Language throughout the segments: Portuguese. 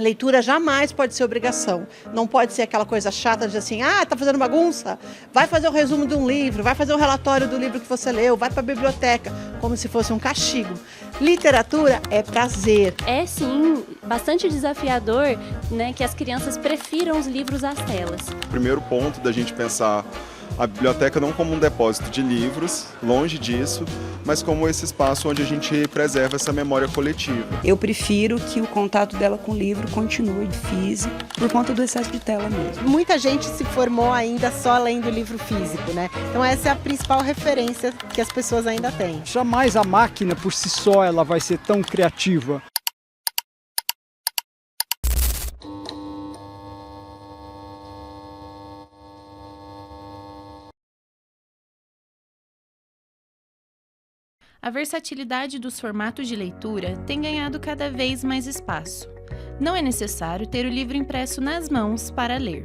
Leitura jamais pode ser obrigação, não pode ser aquela coisa chata de assim, tá fazendo bagunça? Vai fazer o resumo de um livro, vai fazer o relatório do livro que você leu, vai para a biblioteca, como se fosse um castigo. Literatura é prazer. É sim, bastante desafiador, né, que as crianças prefiram os livros às telas. O primeiro ponto da gente pensar a biblioteca não como um depósito de livros, longe disso, mas como esse espaço onde a gente preserva essa memória coletiva. Eu prefiro que o contato dela com o livro continue físico, por conta do excesso de tela mesmo. Muita gente se formou ainda só lendo livro físico, né? Então essa é a principal referência que as pessoas ainda têm. Jamais a máquina por si só ela vai ser tão criativa. A versatilidade dos formatos de leitura tem ganhado cada vez mais espaço. Não é necessário ter o livro impresso nas mãos para ler.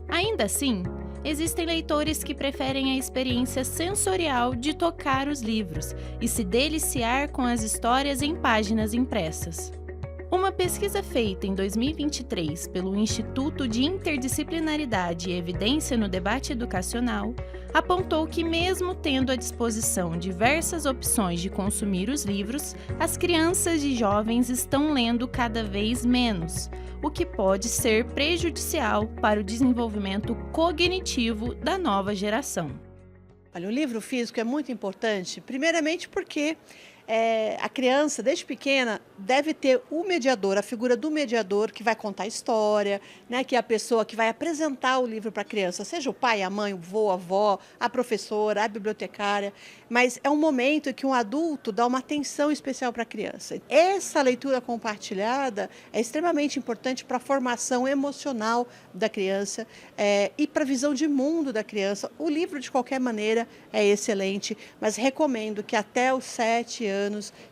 Ainda assim, existem leitores que preferem a experiência sensorial de tocar os livros e se deliciar com as histórias em páginas impressas. Uma pesquisa feita em 2023 pelo Instituto de Interdisciplinaridade e Evidência no Debate Educacional apontou que, mesmo tendo à disposição diversas opções de consumir os livros, as crianças e jovens estão lendo cada vez menos, o que pode ser prejudicial para o desenvolvimento cognitivo da nova geração. Olha, o livro físico é muito importante, primeiramente porque a criança, desde pequena, deve ter o mediador, a figura do mediador que vai contar a história, né, que é a pessoa que vai apresentar o livro para a criança, seja o pai, a mãe, o vô, a avó, a professora, a bibliotecária, mas é um momento em que um adulto dá uma atenção especial para a criança. Essa leitura compartilhada é extremamente importante para a formação emocional da criança e para a visão de mundo da criança. O livro, de qualquer maneira, é excelente, mas recomendo que até os 7 anos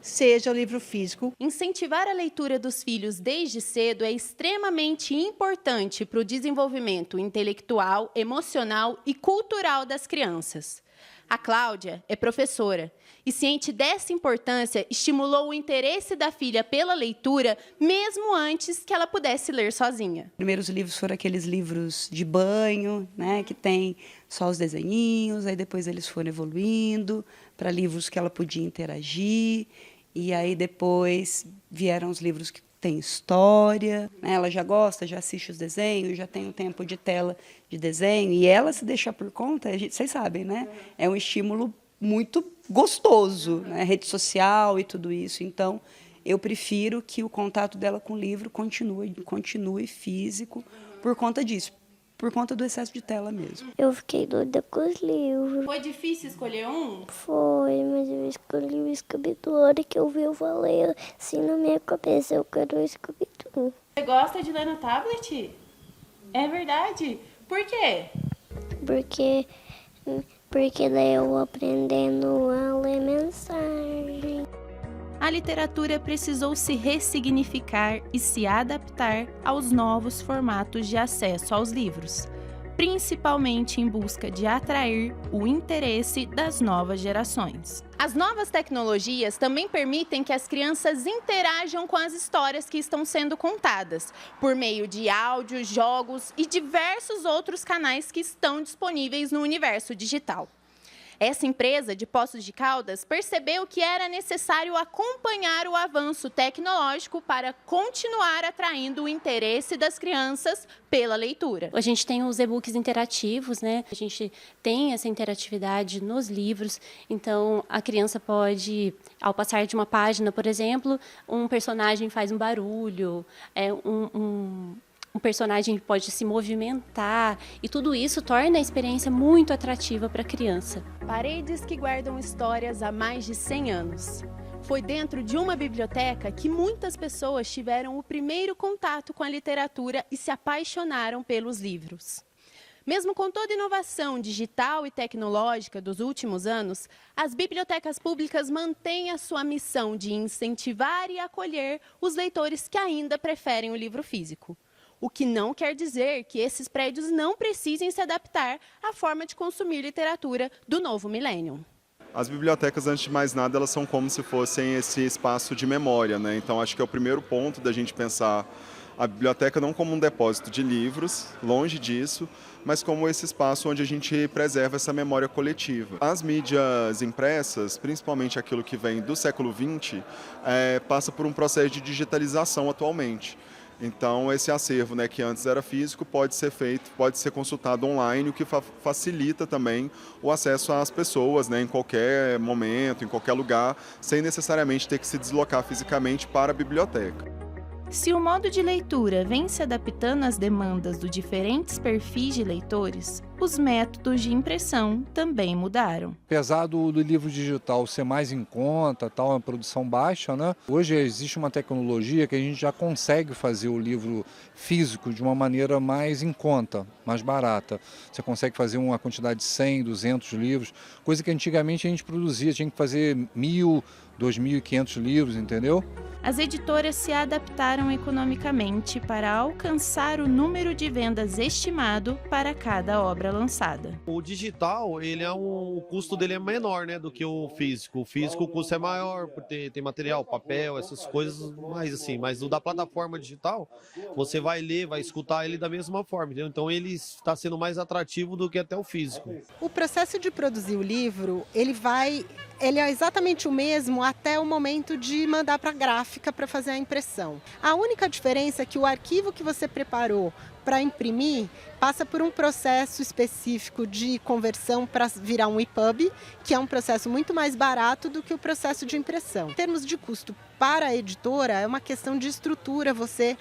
seja o livro físico. Incentivar a leitura dos filhos desde cedo é extremamente importante para o desenvolvimento intelectual, emocional e cultural das crianças. A Cláudia é professora e, ciente dessa importância, estimulou o interesse da filha pela leitura mesmo antes que ela pudesse ler sozinha. Os primeiros livros foram aqueles livros de banho, né, que tem só os desenhinhos, aí depois eles foram evoluindo para livros que ela podia interagir, e aí depois vieram os livros que tem história, né? Ela já gosta, já assiste os desenhos, já tem um tempo de tela de desenho, e ela se deixar por conta, vocês sabem, né? É um estímulo muito gostoso, né? Rede social e tudo isso. Então, eu prefiro que o contato dela com o livro continue físico por conta disso, por conta do excesso de tela mesmo. Eu fiquei doida com os livros. Foi difícil escolher um? Foi, mas eu escolhi o Scooby-Doo. A hora que eu vi, eu falei assim na minha cabeça, eu quero o Scooby-Doo. Você gosta de ler no tablet? É verdade? Por quê? Porque daí eu vou aprendendo a ler mensagem. A literatura precisou se ressignificar e se adaptar aos novos formatos de acesso aos livros, principalmente em busca de atrair o interesse das novas gerações. As novas tecnologias também permitem que as crianças interajam com as histórias que estão sendo contadas, por meio de áudios, jogos e diversos outros canais que estão disponíveis no universo digital. Essa empresa de Poços de Caldas percebeu que era necessário acompanhar o avanço tecnológico para continuar atraindo o interesse das crianças pela leitura. A gente tem os e-books interativos, né? A gente tem essa interatividade nos livros, então a criança pode, ao passar de uma página, por exemplo, um personagem faz um barulho, um personagem pode se movimentar, e tudo isso torna a experiência muito atrativa para a criança. Paredes que guardam histórias há mais de 100 anos. Foi dentro de uma biblioteca que muitas pessoas tiveram o primeiro contato com a literatura e se apaixonaram pelos livros. Mesmo com toda a inovação digital e tecnológica dos últimos anos, as bibliotecas públicas mantêm a sua missão de incentivar e acolher os leitores que ainda preferem o livro físico. O que não quer dizer que esses prédios não precisem se adaptar à forma de consumir literatura do novo milênio. As bibliotecas, antes de mais nada, elas são como se fossem esse espaço de memória, né? Então, acho que é o primeiro ponto da gente pensar a biblioteca não como um depósito de livros, longe disso, mas como esse espaço onde a gente preserva essa memória coletiva. As mídias impressas, principalmente aquilo que vem do século XX, passa por um processo de digitalização atualmente. Então, esse acervo, né, que antes era físico, pode ser consultado online, o que facilita também o acesso às pessoas, né, em qualquer momento, em qualquer lugar, sem necessariamente ter que se deslocar fisicamente para a biblioteca. Se o modo de leitura vem se adaptando às demandas dos diferentes perfis de leitores, os métodos de impressão também mudaram. Apesar do livro digital ser mais em conta, tal, uma produção baixa, né? Hoje existe uma tecnologia que a gente já consegue fazer o livro físico de uma maneira mais em conta, mais barata. Você consegue fazer uma quantidade de 100, 200 livros, coisa que antigamente a gente produzia, tinha que fazer 1.000, 2.500 livros, entendeu? As editoras se adaptaram economicamente para alcançar o número de vendas estimado para cada obra lançada. O digital, o custo dele é menor, né, do que o físico. O físico, o custo é maior, porque tem material, papel, essas coisas mais assim. Mas o da plataforma digital, você vai ler, vai escutar ele da mesma forma, entendeu? Então ele está sendo mais atrativo do que até o físico. O processo de produzir o livro, ele é exatamente o mesmo até o momento de mandar para a gráfica para fazer a impressão. A única diferença é que o arquivo que você preparou para imprimir passa por um processo específico de conversão para virar um EPUB, que é um processo muito mais barato do que o processo de impressão. Em termos de custo para a editora, é uma questão de estrutura você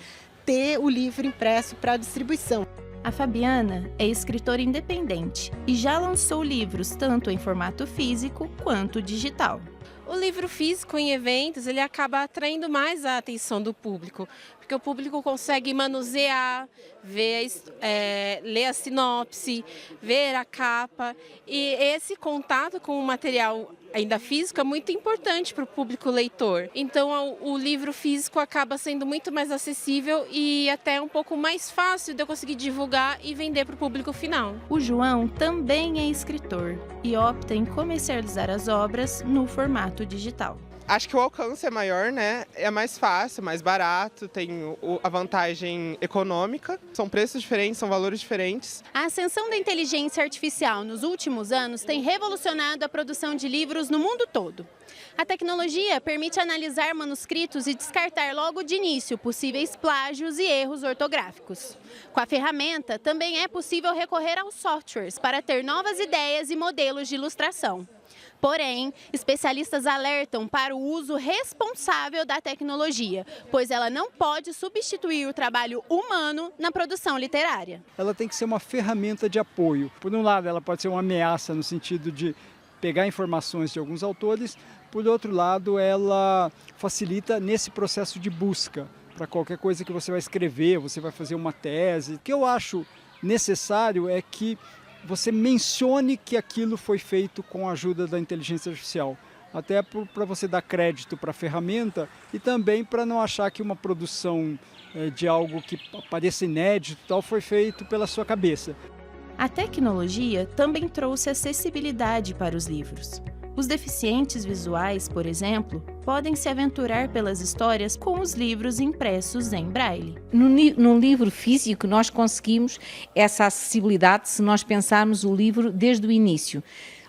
ter o livro impresso para distribuição. A Fabiana é escritora independente e já lançou livros tanto em formato físico quanto digital. O livro físico em eventos, ele acaba atraindo mais a atenção do público, porque o público consegue manusear, ler a sinopse, ver a capa, e esse contato com o material ainda físico é muito importante para o público leitor. Então o livro físico acaba sendo muito mais acessível e até um pouco mais fácil de eu conseguir divulgar e vender para o público final. O João também é escritor e opta em comercializar as obras no formato digital. Acho que o alcance é maior, né? É mais fácil, mais barato, tem a vantagem econômica, são preços diferentes, são valores diferentes. A ascensão da inteligência artificial nos últimos anos tem revolucionado a produção de livros no mundo todo. A tecnologia permite analisar manuscritos e descartar logo de início possíveis plágios e erros ortográficos. Com a ferramenta, também é possível recorrer aos softwares para ter novas ideias e modelos de ilustração. Porém, especialistas alertam para o uso responsável da tecnologia, pois ela não pode substituir o trabalho humano na produção literária. Ela tem que ser uma ferramenta de apoio. Por um lado, ela pode ser uma ameaça no sentido de pegar informações de alguns autores, por outro lado, ela facilita nesse processo de busca. Para qualquer coisa que você vai escrever, você vai fazer uma tese. O que eu acho necessário é que você mencione que aquilo foi feito com a ajuda da inteligência artificial. Até para você dar crédito para a ferramenta e também para não achar que uma produção de algo que pareça inédito tal foi feito pela sua cabeça. A tecnologia também trouxe acessibilidade para os livros. Os deficientes visuais, por exemplo, podem se aventurar pelas histórias com os livros impressos em braille. No livro físico nós conseguimos essa acessibilidade se nós pensarmos o livro desde o início.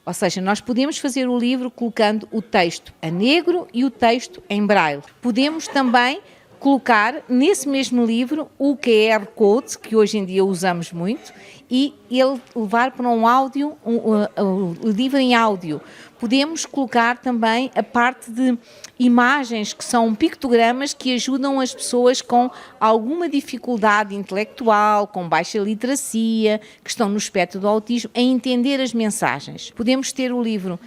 Ou seja, nós podemos fazer o livro colocando o texto a negro e o texto em braille. Podemos também colocar nesse mesmo livro o QR Code, que hoje em dia usamos muito, e ele levar para um áudio, o livro em áudio. Podemos colocar também a parte de imagens, que são pictogramas que ajudam as pessoas com alguma dificuldade intelectual, com baixa literacia, que estão no espectro do autismo, a entender as mensagens. Podemos ter o livro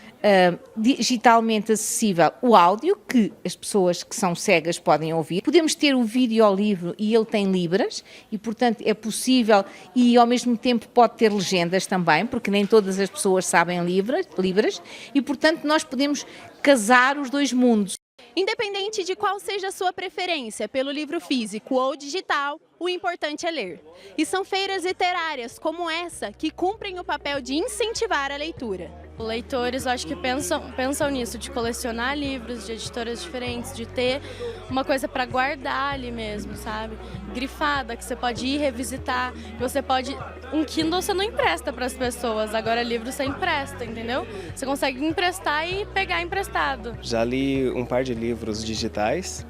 digitalmente acessível, o áudio, que as pessoas que são cegas podem ouvir. Podemos ter o videolivro e ele tem libras, e portanto é possível, e ao mesmo tempo pode ter legendas também, porque nem todas as pessoas sabem libras, e portanto nós podemos casar os dois mundos. Independente de qual seja a sua preferência pelo livro físico ou digital, o importante é ler. E são feiras literárias como essa que cumprem o papel de incentivar a leitura. Leitores, eu acho que pensam nisso, de colecionar livros de editoras diferentes, de ter uma coisa para guardar ali mesmo, sabe? Grifada, que você pode ir revisitar, que você pode... Um Kindle você não empresta para as pessoas, agora livro você empresta, entendeu? Você consegue emprestar e pegar emprestado. Já li um par de livros digitais,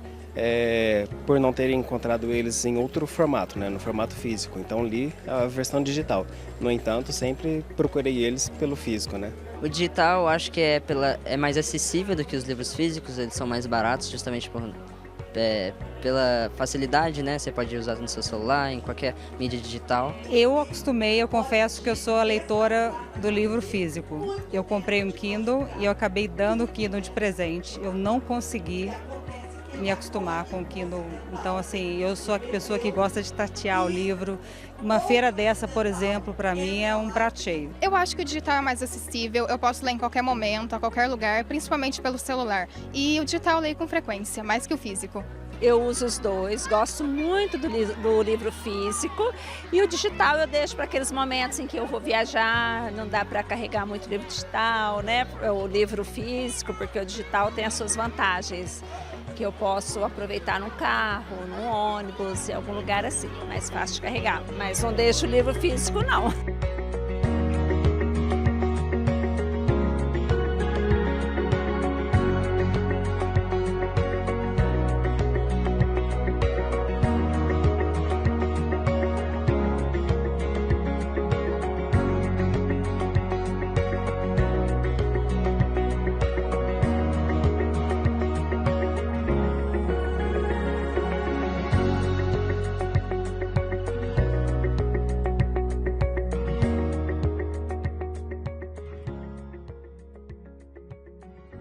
por não ter encontrado eles em outro formato, né, no formato físico. Então li a versão digital. No entanto, sempre procurei eles pelo físico, né? O digital eu acho que é mais acessível do que os livros físicos, eles são mais baratos justamente pela facilidade, né? Você pode usar no seu celular, em qualquer mídia digital. Eu confesso que eu sou a leitora do livro físico. Eu comprei um Kindle e eu acabei dando o Kindle de presente. Eu não consegui me acostumar com o Kindle. Então, assim, eu sou a pessoa que gosta de tatear o livro. Uma feira dessa, por exemplo, para mim é um prato cheio. Eu acho que o digital é mais acessível, eu posso ler em qualquer momento, a qualquer lugar, principalmente pelo celular. E o digital eu leio com frequência, mais que o físico. Eu uso os dois, gosto muito do livro físico e o digital eu deixo para aqueles momentos em que eu vou viajar, não dá para carregar muito livro digital, né? O livro físico, porque o digital tem as suas vantagens, que eu posso aproveitar no carro, no ônibus, em algum lugar assim, mais fácil de carregar. Mas não deixo o livro físico, não.